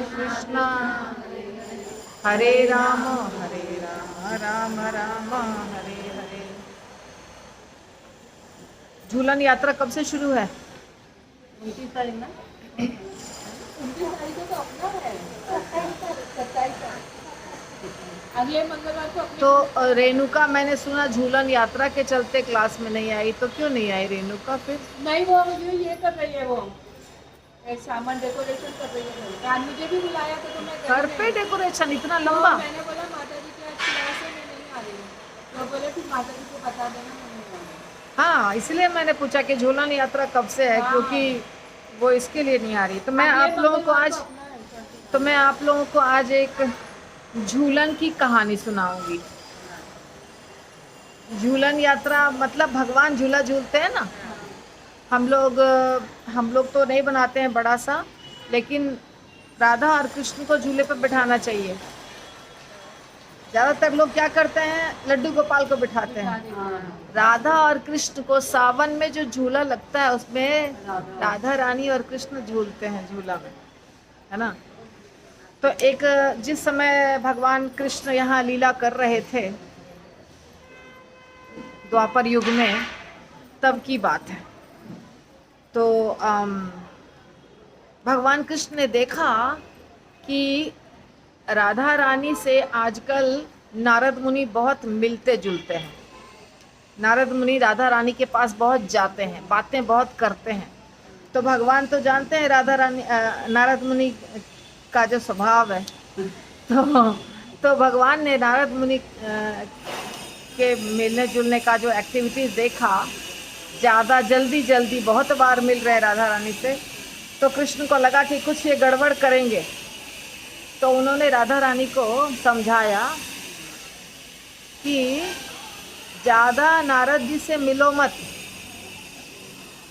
कृष्ण हरे राम राम राम हरे हरे। झूलन यात्रा कब से शुरू है? 29 तारीख ना, 29 तारीख को तो अपना है, 27 अगले मंगलवार को अपने। तो रेणुका, मैंने सुना झूलन यात्रा के चलते क्लास में नहीं आई, तो क्यों नहीं आई रेणुका फिर? नहीं, वो ये कर रही है, वो एक सामान डेकोरेशन कर रही है। आज मुझे भी बुलाया था तो मैं घर गई पे नहीं। डेकोरेशन इतना तो लंबा? मैंने बोला माता जी की आज क्लास है, मैं नहीं आ रही हूँ। तो बोले फिर माता जी को बता देना, मैं नहीं आ रही। हाँ, इसलिए मैंने पूछा कि झूलन यात्रा कब से है, हाँ, क्योंकि वो इसके लिए नहीं आ रही। तो मैं अगले आप लोगों को मंगलवार आज अपना है, 30 तो मैं आप लोगों को आज एक झूलन की कहानी सुनाऊंगी। झूलन यात्रा मतलब भगवान झूला झूलते हैं ना। हम लोग तो नहीं बनाते हैं बड़ा सा, लेकिन राधा और कृष्ण को झूले पर बिठाना चाहिए। ज्यादातर लोग क्या करते हैं, लड्डू गोपाल को बिठाते हैं। राधा और कृष्ण को सावन में जो झूला लगता है उसमें राधा रानी और कृष्ण झूलते हैं झूला में, है ना। तो एक जिस समय भगवान कृष्ण यहाँ लीला कर रहे थे द्वापर युग में, तब की बात है। तो भगवान कृष्ण ने देखा कि राधा रानी से आजकल नारद मुनि बहुत मिलते जुलते हैं। नारद मुनि राधा रानी के पास बहुत जाते हैं, बातें बहुत करते हैं। तो भगवान तो जानते हैं राधा रानी नारद मुनि का जो स्वभाव है। तो भगवान ने नारद मुनि के मिलने जुलने का जो एक्टिविटीज देखा, ज़्यादा जल्दी जल्दी बहुत बार मिल रहे राधा रानी से, तो कृष्ण को लगा कि कुछ ये गड़बड़ करेंगे। तो उन्होंने राधा रानी को समझाया कि ज़्यादा नारद जी से मिलो मत,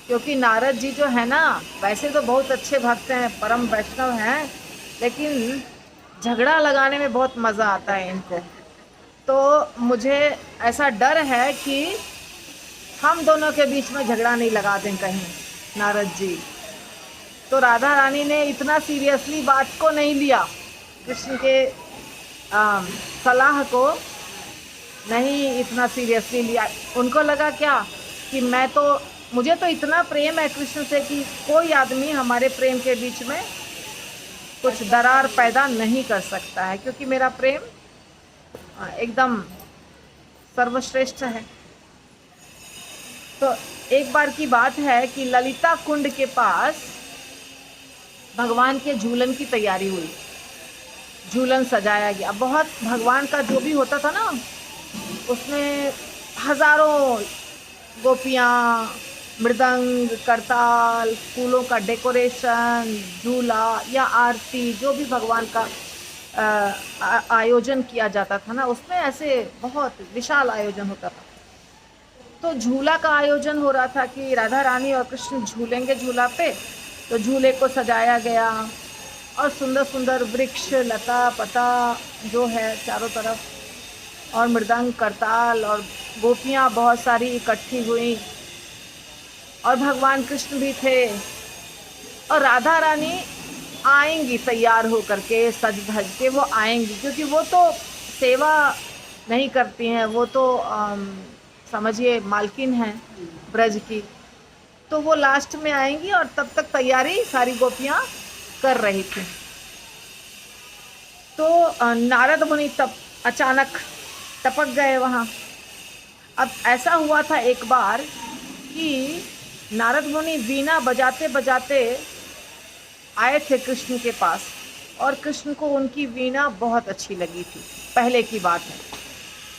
क्योंकि नारद जी जो है ना, वैसे तो बहुत अच्छे भक्त हैं, परम वैष्णव हैं, लेकिन झगड़ा लगाने में बहुत मज़ा आता है इनको। तो मुझे ऐसा डर है कि हम दोनों के बीच में झगड़ा नहीं लगा दें कहीं नारद जी। तो राधा रानी ने इतना सीरियसली बात को नहीं लिया, कृष्ण के सलाह को नहीं इतना सीरियसली लिया। उनको लगा क्या कि मुझे तो इतना प्रेम है कृष्ण से कि कोई आदमी हमारे प्रेम के बीच में कुछ दरार पैदा नहीं कर सकता है, क्योंकि मेरा प्रेम एकदम सर्वश्रेष्ठ है। तो एक बार की बात है कि ललिता कुंड के पास भगवान के झूलन की तैयारी हुई, झूलन सजाया गया। बहुत भगवान का जो भी होता था ना, उसमें हजारों गोपियाँ, मृदंग, करताल, फूलों का डेकोरेशन, झूला या आरती, जो भी भगवान का आयोजन किया जाता था ना, उसमें ऐसे बहुत विशाल आयोजन होता था। तो झूला का आयोजन हो रहा था कि राधा रानी और कृष्ण झूलेंगे झूला पे। तो झूले को सजाया गया और सुंदर सुंदर वृक्ष, लता पता जो है चारों तरफ, और मृदंग, करताल और गोपियाँ बहुत सारी इकट्ठी हुई, और भगवान कृष्ण भी थे। और राधा रानी आएंगी तैयार होकर के, सज धज के वो आएंगी, क्योंकि वो तो सेवा नहीं करती हैं, वो तो समझिए मालकिन हैं ब्रज की। तो वो लास्ट में आएंगी और तब तक तैयारी सारी गोपियाँ कर रही थी। तो नारद मुनि तब अचानक टपक गए वहाँ। अब ऐसा हुआ था एक बार कि नारद मुनि वीणा बजाते बजाते आए थे कृष्ण के पास, और कृष्ण को उनकी वीणा बहुत अच्छी लगी थी, पहले की बात है।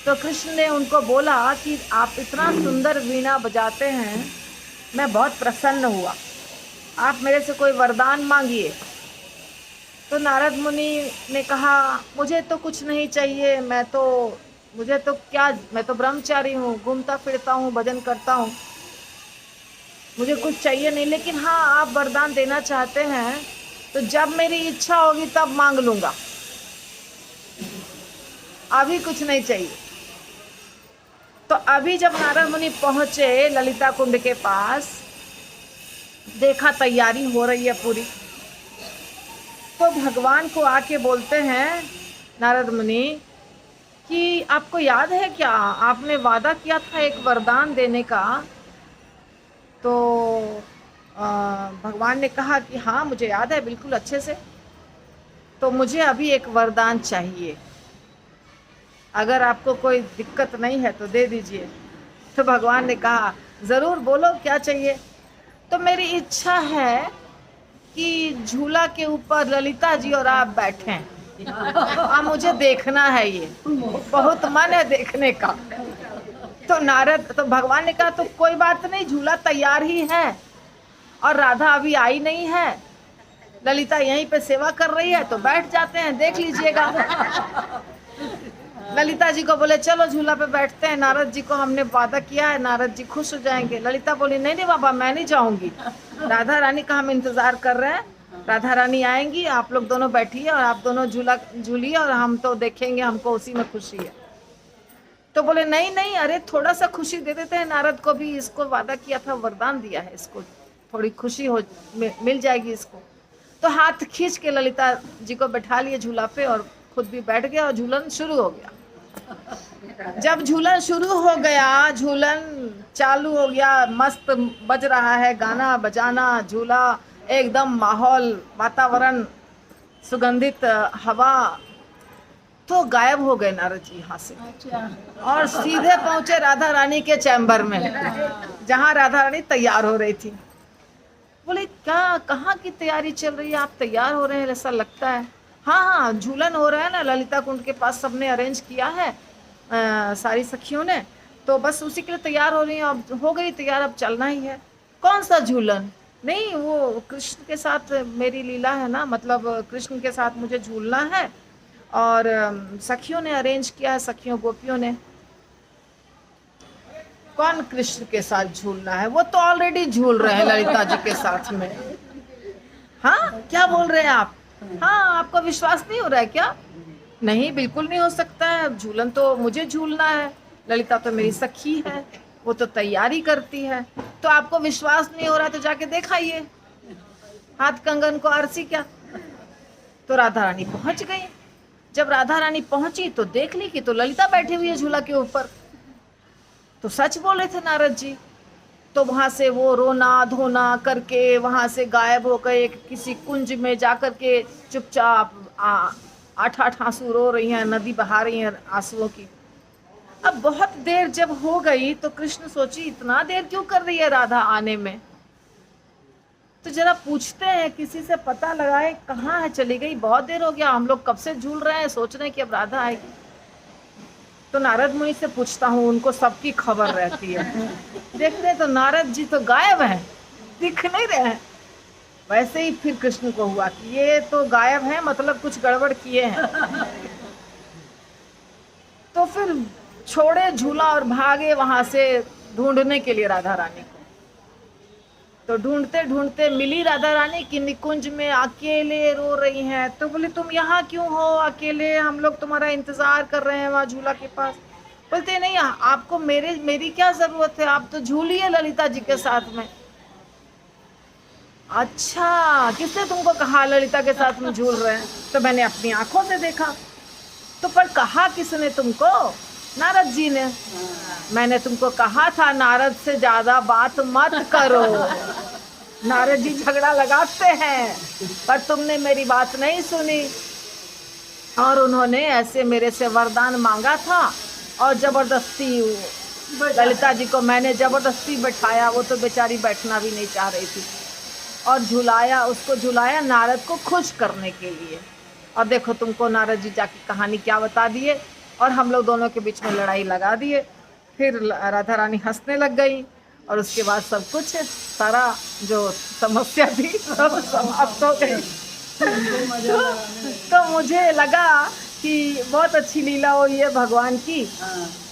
तो कृष्ण ने उनको बोला कि आप इतना सुंदर वीणा बजाते हैं, मैं बहुत प्रसन्न हुआ, आप मेरे से कोई वरदान मांगिए। तो नारद मुनि ने कहा, मुझे तो कुछ नहीं चाहिए, मैं तो ब्रह्मचारी हूँ, घूमता फिरता हूँ, भजन करता हूँ, मुझे कुछ चाहिए नहीं। लेकिन हाँ, आप वरदान देना चाहते हैं तो जब मेरी इच्छा होगी तब मांग लूंगा, अभी कुछ नहीं चाहिए। तो अभी जब नारद मुनि पहुंचे ललिता कुंड के पास, देखा तैयारी हो रही है पूरी, तो भगवान को आके बोलते हैं नारद मुनि कि आपको याद है क्या, आपने वादा किया था एक वरदान देने का। तो भगवान ने कहा कि हाँ मुझे याद है बिल्कुल अच्छे से, तो मुझे अभी एक वरदान चाहिए, अगर आपको कोई दिक्कत नहीं है तो दे दीजिए। तो भगवान ने कहा ज़रूर बोलो क्या चाहिए। तो मेरी इच्छा है कि झूला के ऊपर ललिता जी और आप बैठें, मुझे देखना है, ये बहुत मन है देखने का। तो भगवान ने कहा तो कोई बात नहीं, झूला तैयार ही है और राधा अभी आई नहीं है, ललिता यहीं पे सेवा कर रही है, तो बैठ जाते हैं, देख लीजिएगा। ललिता जी को बोले चलो झूला पे बैठते हैं, नारद जी को हमने वादा किया है, नारद जी खुश हो जाएंगे। ललिता बोली नहीं नहीं बाबा मैं नहीं जाऊंगी, राधा रानी का हम इंतजार कर रहे हैं, राधा रानी आएंगी, आप लोग दोनों बैठिए और आप दोनों झूला झूलिए और हम तो देखेंगे, हमको उसी में खुशी है। तो बोले नहीं नहीं, अरे थोड़ा सा खुशी दे देते हैं नारद को भी, इसको वादा किया था, वरदान दिया है, इसको थोड़ी खुशी हो मिल जाएगी इसको। तो हाथ खींच के ललिता जी को बैठा लिए झूला पे और खुद भी बैठ गया और झूलन शुरू हो गया। जब झूलन शुरू हो गया, झूलन चालू हो गया, मस्त बज रहा है गाना बजाना, झूला एकदम माहौल वातावरण सुगंधित हवा, तो गायब हो गए नारद जी यहाँ से और सीधे पहुंचे राधा रानी के चैम्बर में, जहाँ राधा रानी तैयार हो रही थी। बोले क्या, कहाँ की तैयारी चल रही है, आप तैयार हो रहे हैं ऐसा लगता है। हाँ हाँ झूलन हो रहा है ना, ललिता कुंड के पास सबने अरेंज किया है, सारी सखियों ने, तो बस उसी के लिए तैयार हो रही हैं, अब हो गई तैयार, अब चलना ही है। कौन सा झूलन? नहीं वो कृष्ण के साथ मेरी लीला है ना, मतलब कृष्ण के साथ मुझे झूलना है और सखियों ने अरेंज किया है, सखियों गोपियों ने। कौन कृष्ण के साथ झूलना है, वो तो ऑलरेडी झूल रहे हैं ललिता जी के साथ में। हाँ क्या बोल रहे हैं आप? हाँ आपको विश्वास नहीं हो रहा है क्या? नहीं बिल्कुल नहीं हो सकता है, झूलन तो मुझे झूलना है, ललिता तो मेरी सखी है, वो तो तैयारी करती है। तो आपको विश्वास नहीं हो रहा तो जाके दिखाइए, हाथ कंगन को आरसी क्या। तो राधा रानी पहुंच गई। जब राधा रानी पहुंची तो देख ली कि तो ललिता बैठी हुई है झूला के ऊपर। तो सच बोले थे नारद जी। तो वहां से वो रोना धोना करके वहां से गायब हो गए, किसी कुंज में जाकर के चुपचाप 8-8 आंसू रो रही हैं, नदी बहा रही हैं आंसुओं की। अब बहुत देर जब हो गई तो कृष्ण सोची इतना देर क्यों कर रही है राधा आने में, तो जरा पूछते हैं किसी से, पता लगाए कहाँ है, चली गई, बहुत देर हो गया, हम लोग कब से झूल रहे हैं, सोच रहे हैं कि अब राधा आएगी। तो नारद मुनि से पूछता हूँ, उनको सबकी खबर रहती है। देखते तो नारद जी तो गायब हैं, दिख नहीं रहे हैं। वैसे ही फिर कृष्ण को हुआ कि ये तो गायब है, मतलब कुछ गड़बड़ किए हैं। तो फिर छोड़े झूला और भागे वहां से ढूंढने के लिए राधा रानी को। तो ढूंढते ढूंढते मिली राधा रानी की निकुंज में अकेले रो रही हैं। तो बोले तुम यहाँ क्यों हो अकेले, हम लोग तुम्हारा इंतजार कर रहे हैं वहाँ झूला के पास। बोलते नहीं आपको मेरी क्या जरूरत है, आप तो झूलिए ललिता जी के साथ में। अच्छा किसने तुमको कहा ललिता के साथ में झूल रहे हैं? तो मैंने अपनी आंखों से देखा। तो पर कहा किसने तुमको? नारद जी ने। मैंने तुमको कहा था नारद से ज्यादा बात मत करो, नारद जी झगड़ा लगाते हैं, पर तुमने मेरी बात नहीं सुनी और उन्होंने ऐसे मेरे से वरदान मांगा था और जबरदस्ती ललिता जी को मैंने जबरदस्ती बैठाया। वो तो बेचारी बैठना भी नहीं चाह रही थी और झुलाया, उसको झुलाया नारद को खुश करने के लिए। और देखो तुमको नारद जी जाके कहानी क्या बता दिए और हम लोग दोनों के बीच में लड़ाई लगा दिए। फिर राधा रानी हंसने लग गई और उसके बाद सब कुछ सारा जो समस्या थी सब समाप्त हो गई। तो मुझे लगा कि बहुत अच्छी लीला हुई है भगवान की,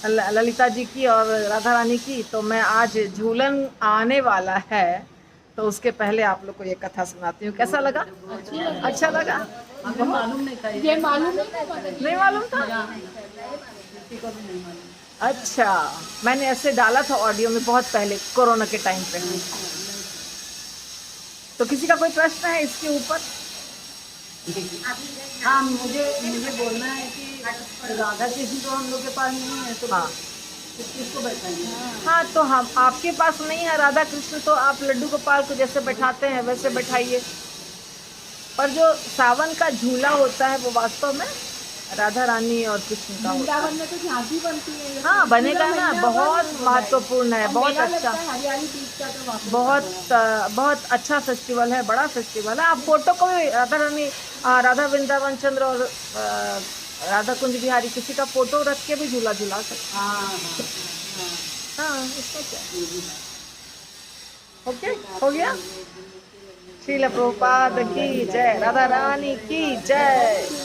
ललिता जी की और राधा रानी की। तो मैं आज झूलन आने वाला है तो उसके पहले आप लोग को ये कथा सुनाती हूँ। कैसा लगा? अच्छा लगा? हमें मालूम नहीं था, ये मालूम नहीं मालूम था? अच्छा मैंने ऐसे डाला था ऑडियो में बहुत पहले, कोरोना के टाइम पे। तो किसी का कोई प्रश्न है इसके ऊपर? हाँ, मुझे मुझे बोलना है कि राधा कृष्ण तो हम लोग के पास नहीं है, तो हाँ किसको बैठाएंगे? हाँ, तो हम आपके पास नहीं है राधा कृष्ण, तो आप लड्डू गोपाल को जैसे बैठाते हैं वैसे बैठाइए। पर जो सावन का झूला होता है वो वास्तव में राधा रानी और कृष्ण का होता है। वृंदावन में तो झांकी बनती है। हाँ बनेगा पूरा ना, महीना बहुत भर महत्वपूर्ण है, और बहुत मेला अच्छा, लगता है हरियाली बीच का, तो वहाँ पे बहुत अच्छा फेस्टिवल है, बड़ा फेस्टिवल है। आप फोटो को भी राधा रानी, राधा वृंदावन चंद्र और राधा कुंज बिहारी किसी का फोटो रख के भी झूला झूला सकते हाँ हाँ हैं। हाँ। हाँ इसमें क्या, ओके हो गया। श्रील प्रभुपाद की जय, राधा रानी की जय।